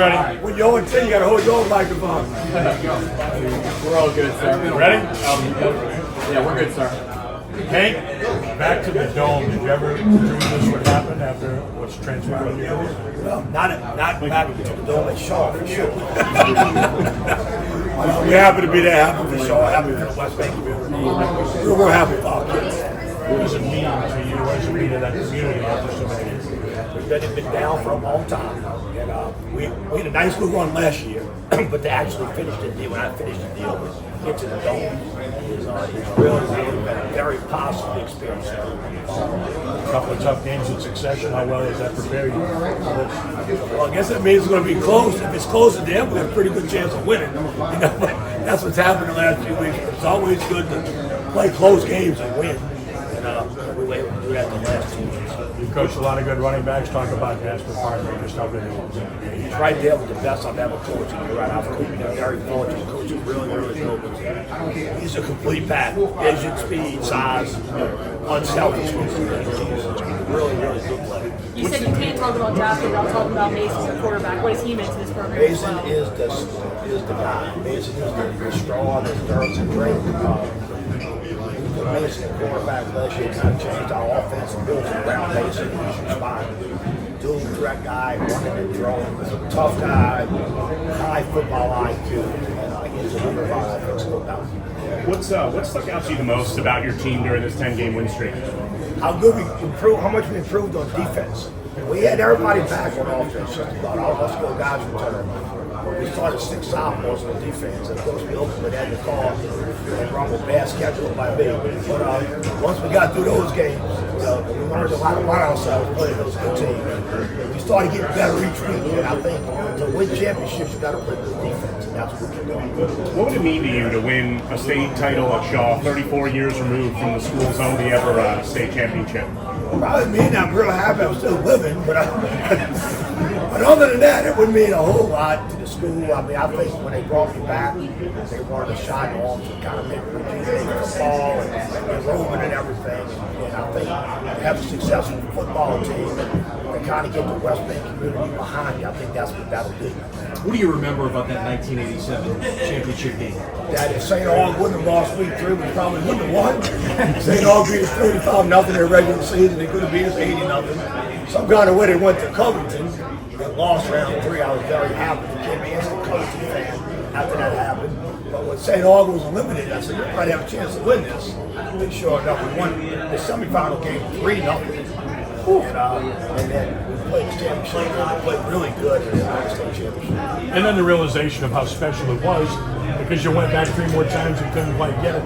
ready. When you're on 10, you gotta hold your own microphone. We're all good, sir. Ready? Yeah, we're good, sir. Hank, back to the dome. Did you ever dream this would happen after what's transpired with you? Well, not back to the dome at Shaw, for sure. We're happy to be there, happy for Shaw, happy for the West Bank community. We're happy for our kids. What does it mean to you? What does it mean to that community after so many years? We've been down for a long time. And we had a nice good run last year, but to actually finish the deal, when I finished the deal, get to the dome, it's really been a very positive experience. A couple of tough games in succession. How well does that prepare you for this? Well, I guess that means it's going to be close. If it's close at the end, we have a pretty good chance of winning. That's what's happened the last few weeks. It's always good to play close games and win. And we were able to do that the last 2 weeks. You coached a lot of good running backs. Talk about Jasper Parker, just how good he is. He's right there with the best I've ever coached. You're right. I've been very fortunate. Coaching really good. He's a complete pack. Vision, speed, size, unselfish. He's really good player. You said you can't talk about Jasper without talking about Mason, the quarterback. What has he meant to this program? Mason is the guy. Mason is the straw that stirs the drink. Mason, the quarterback last year, kind of changed our offense and built around Mason. He's responding. Dual threat guy, running and throwing. He's a tough guy, high football IQ, and he's a number of our offense, no doubt. What stuck out to you the most about your team during this 10-game win streak? How good we improved, how much we improved on defense. We had everybody back on offense, just about all of us good guys returned. We started 6 sophomores on defense, and of course we opened with Ed McCall and Rumble, bad schedule by me. But once we got through those games, we learned a lot about ourselves playing those good teams. We started getting better each week, and I think to win championships, you got to play good defense, and that's what we're doing. What would it mean to you to win a state title at Shaw, 34 years removed from the school's only ever state championship? Probably mean I'm real happy I'm still living, but other than that, it wouldn't mean a whole lot to the school. I mean, I think when they brought me back, they wanted to shine on to kind of make football and enrollment and everything. And I think to have a successful football team and kind of get the West Bank community behind you, I think that's what that'll do. What do you remember about that 1987 championship game? That if St. Aug wouldn't have lost week 3, we probably wouldn't have won. St. Aug beat us 45-0 in their regular season. They could have beat us 80-0. Some kind of way they went to Covington and lost round 3. I was very happy. Became an instant Covington fan after that happened. But when St. Aug was eliminated, I said, you might have a chance to win this. And sure enough, we won the semifinal game 3-0. And then we played the championship. We played really good in the state championship. And then the realization of how special it was, because you went back 3 more times and couldn't quite get it.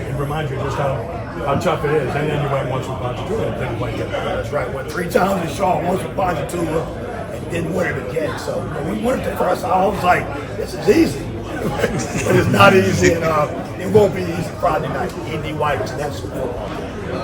It reminds you just how tough it is. And then you went once with Ponchatoula and couldn't quite get it. That's right. Went 3 times in Shaw, once with Ponchatoula, and didn't win it again. So when we won it the first time, I was like, this is easy. But it's not easy, and it won't be easy Friday night. Indy White is next football.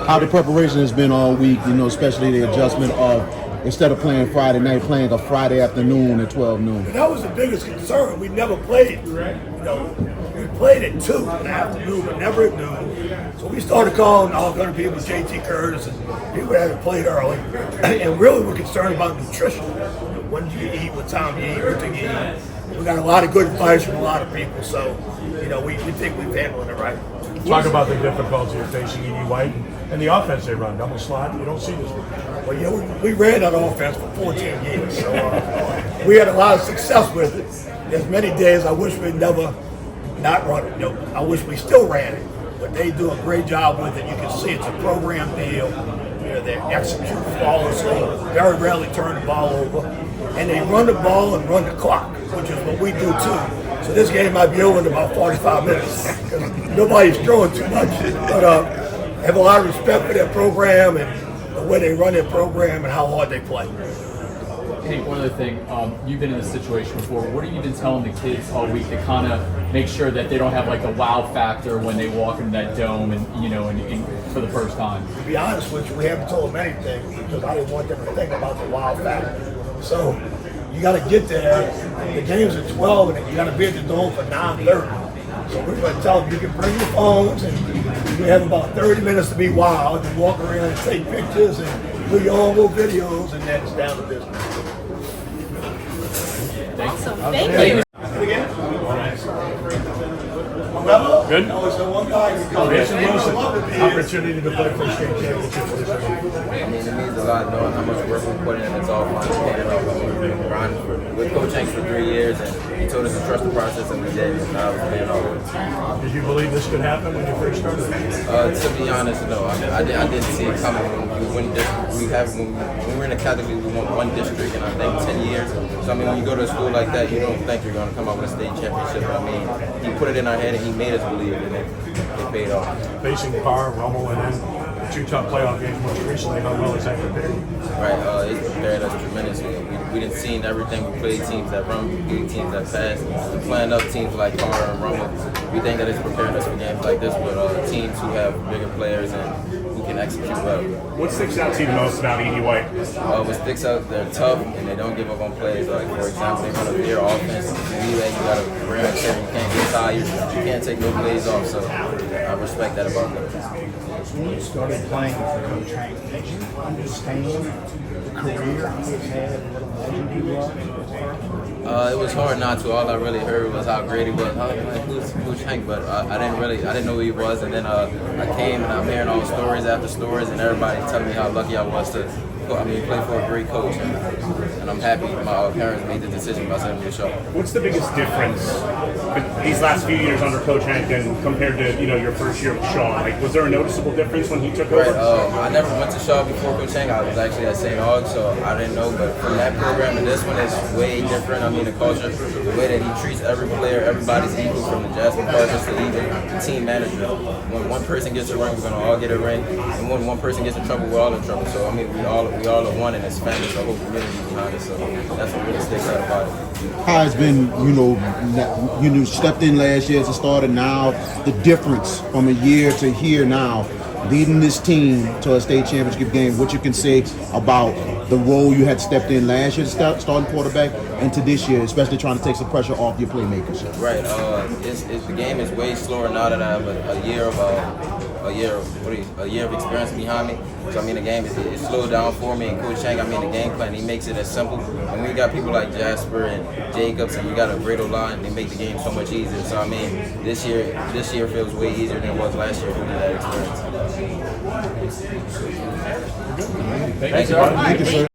How the preparation has been all week, especially the adjustment of instead of playing Friday night, playing a Friday afternoon at 12 noon. And that was the biggest concern. We never played, we played at 2 in the afternoon, but never at noon. So we started calling all kind of people, JT Curtis, and people that had played early. And really we're concerned about nutrition. When do you eat, what time you eat, what do you eat. We got a lot of good advice from a lot of people, so we think we've handled it right. Talk about the difficulty of facing Indy White and the offense they run, double slot. You don't see this. Well, we ran that offense for 14 years, so we had a lot of success with it. There's many days I wish we'd never not run it. I wish we still ran it, but they do a great job with it. You can see it's a program deal. They execute flawlessly, very rarely turn the ball over, and they run the ball and run the clock, which is what we do too. So this game might be over in about 45 minutes because nobody's throwing too much. But I have a lot of respect for their program and the way they run their program and how hard they play. Hey, one other thing, you've been in this situation before. What have you been telling the kids all week to kind of make sure that they don't have like the wow factor when they walk into that dome and for the first time? To be honest with you, we haven't told them anything because I didn't want them to think about the wow factor. So you got to get there. The game's at 12, and you got to be at the dome for 9:30. So we're going to tell them you can bring your phones, and you have about 30 minutes to be wild and walk around and take pictures and do your own little videos, and then it's down to business. Awesome. Thank you. Good? One guy Mason Wilson, opportunity to play for a state championship. I mean, it means a lot knowing how much work we put in, and it's all fun. We've been grinding with Coach Hanks for 3 years, and he told us to trust the process, and we did. And now we're playing all over. Did you believe this could happen when you first started? To be honest, no. I didn't see it coming. When we were in the Catholic League, we won one district in I think 10 years. So I mean, when you go to a school like that, you don't think you're going to come out with a state championship. I mean, he put it in our head, and he made us believe it, and it paid off. Facing Carr, Rummel, and then the 2 tough playoff games most recently, how well is that prepared? Right, it's prepared us tremendously. We didn't see everything. We played teams that run, we played teams that pass. We're playing up teams like Carr and Rummel. We think that it's preparing us for games like this with teams who have bigger players and who can execute well. What sticks out to you the most about Edie White? What sticks out, they're tough and they don't give up on plays. Like, for example, they run a veer offense. You got to bring a chair, you can't get tired, you can't take no plays off. So I respect that about them. When you started playing for Coach Hank, did you understand the career he has had and what a legend he was? It was hard not to. All I really heard was how great he was. I was like, who's Coach Hank? But I didn't know who he was. And then I came and I'm hearing all stories after stories, and everybody telling me how lucky I was to play for a great coach. And I'm happy my parents made the decision by sending me to Shaw. What's the biggest difference these last few years under Coach Hank and compared to your first year with Shaw? Like, was there a noticeable difference when he took over? Right. I never went to Shaw before Coach Hank. I was actually at St. Aug's, so I didn't know. But from that program to this one, it's way different. I mean, the culture, the way that he treats every player, everybody's equal, from the Jasper Parkers to even the team manager. When one person gets a ring, we're gonna all get a ring, and when one person gets in trouble, we're all in trouble. So I mean, we all are one, and it's family, the whole community behind us. So that's what really sticks out about it. How it's been, you stepped in last year as a starter. Now the difference from a year to here now, leading this team to a state championship game. What you can say about the role you had stepped in last year, starting quarterback, and to this year, especially trying to take some pressure off your playmakers. Right. The game is way slower now that I have a year of experience behind me. So I mean, the game is slowed down for me. And Coach Hank, the game plan, he makes it as simple. And we got people like Jasper and Jacobs, and we got a great O-line. They make the game so much easier. So I mean, this year feels way easier than it was last year due to that experience. Thanks, sir. Thank you, sir.